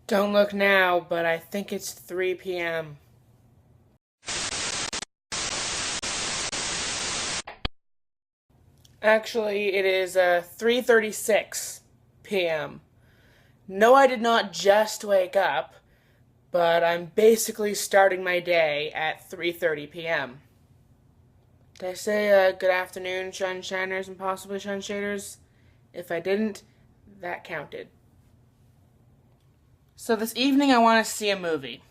Don't look now, but I think it's 3 p.m. Actually, it is 3:36 p.m. No, I did not just wake up, but I'm basically starting my day at 3:30 p.m. Did I say good afternoon, ShunShiners and possibly SHunShaders? If I didn't, that counted. So this evening I want to see a movie.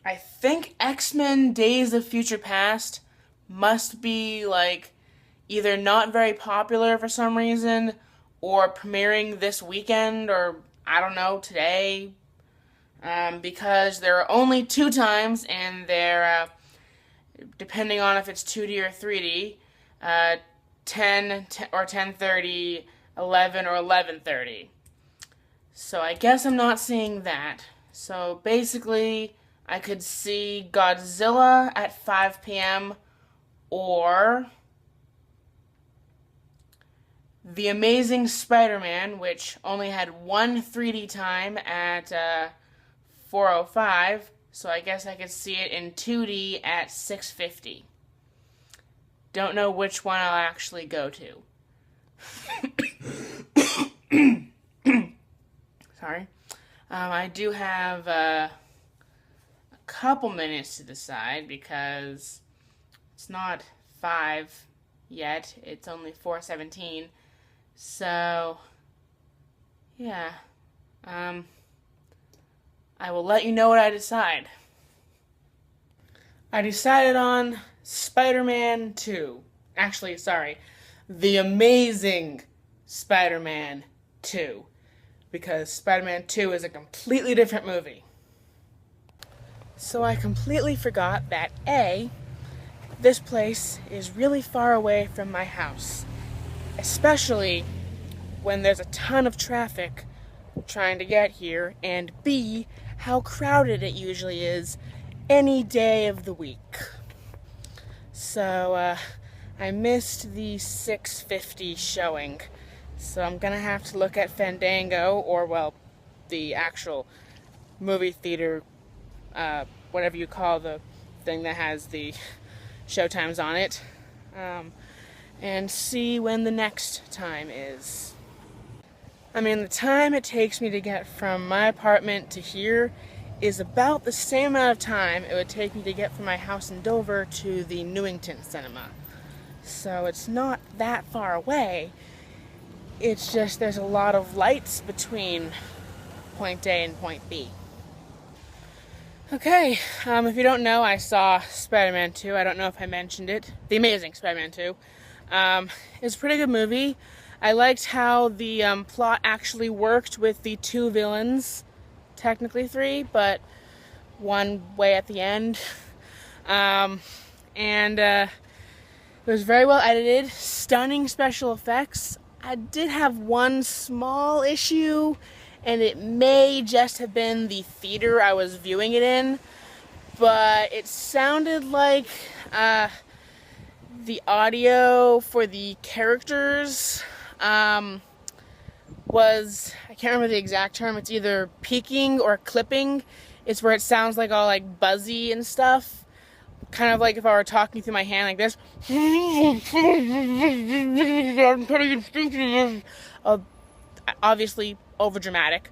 I think X-Men Days of Future Past must be, like, either not very popular for some reason, or premiering this weekend, or, I don't know, today, because there are only two times, and they're, depending on if it's 2D or 3D, 10 or 10:30, 11 or 11:30. So I guess I'm not seeing that. So basically, I could see Godzilla at 5 p.m. or The Amazing Spiderman, which only had one 3D time at 4:05, so I guess I could see it in 2D at 6:50. Don't know which one I'll actually go to. Sorry. I do have a couple minutes to decide because it's not 5 yet. It's only 4:17. So, yeah. I will let you know what I decide. I decided on Spider-Man 2. Actually, sorry. The Amazing Spider-Man 2. Because Spider-Man 2 is a completely different movie. So I completely forgot that A, this place is really far away from my house. Especially when there's a ton of traffic trying to get here, and B, how crowded it usually is any day of the week. So, I missed the 6:50 showing. So I'm gonna have to look at Fandango, or, well, the actual movie theater, whatever you call the thing that has the showtimes on it, and see when the next time is. I mean, the time it takes me to get from my apartment to here is about the same amount of time it would take me to get from my house in Dover to the Newington Cinema. So it's not that far away. It's just there's a lot of lights between point A and point B. Okay, if you don't know, I saw Spider-Man 2. I don't know if I mentioned it. The Amazing Spider-Man 2. It's a pretty good movie. I liked how the plot actually worked with the two villains. Technically three, but one way at the end. It was very well edited. Stunning special effects. I did have one small issue, and it may just have been the theater I was viewing it in, but it sounded like the audio for the characters was, I can't remember the exact term, it's either peaking or clipping. It's where it sounds like all like buzzy and stuff. Kind of like if I were talking through my hand like this. Obviously over dramatic.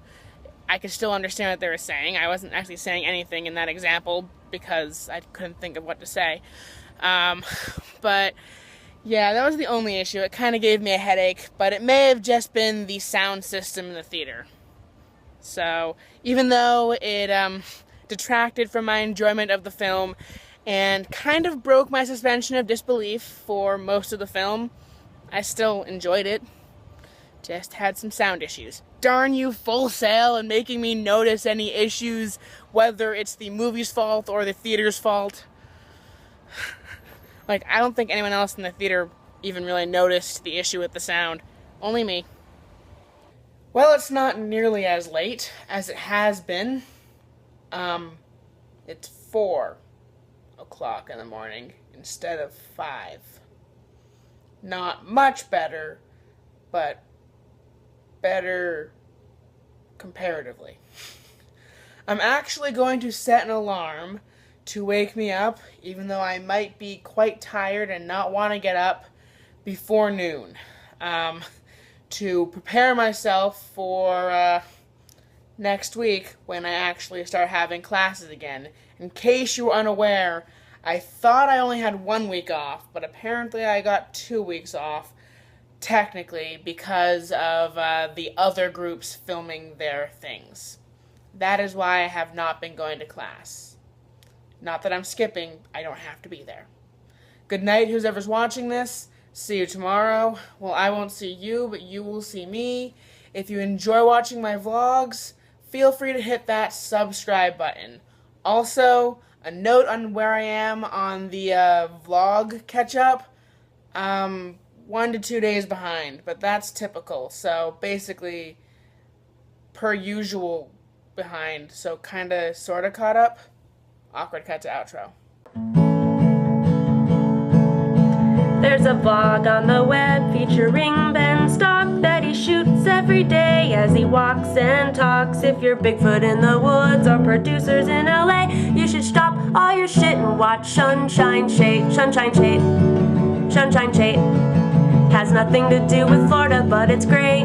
I could still understand what they were saying. I wasn't actually saying anything in that example because I couldn't think of what to say. But yeah, that was the only issue. It kind of gave me a headache, but it may have just been the sound system in the theater. So even though it detracted from my enjoyment of the film and kind of broke my suspension of disbelief for most of the film, I still enjoyed it. Just had some sound issues. Darn you, Full Sail, and making me notice any issues, whether it's the movie's fault or the theater's fault. Like, I don't think anyone else in the theater even really noticed the issue with the sound. Only me. Well, it's not nearly as late as it has been. It's 4 o'clock in the morning instead of 5. Not much better, but better comparatively. I'm actually going to set an alarm to wake me up, even though I might be quite tired and not want to get up before noon, to prepare myself for next week when I actually start having classes again. In case you were unaware, I thought I only had 1 week off, but apparently I got 2 weeks off, technically, because of the other groups filming their things. That is why I have not been going to class. Not that I'm skipping, I don't have to be there. Good night, whoever's watching this. See you tomorrow. Well, I won't see you, but you will see me. If you enjoy watching my vlogs, feel free to hit that subscribe button. Also, a note on where I am on the vlog catch-up. 1 to 2 days behind, but that's typical. So basically, per usual behind. So kinda, sorta caught up. Awkward cut to outro. There's a vlog on the web featuring Ben STALK that he shoots every day as he walks and talks. If you're Bigfoot in the woods or producers in LA, you should stop all your shit and watch SHunShineSHate. SHunShineShate. SHunShineShate. Has nothing to do with Florida, but it's great.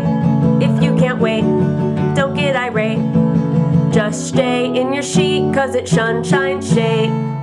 If you can't wait, don't get irate. Just stay in your sheet, cause it's SHunShineSHate.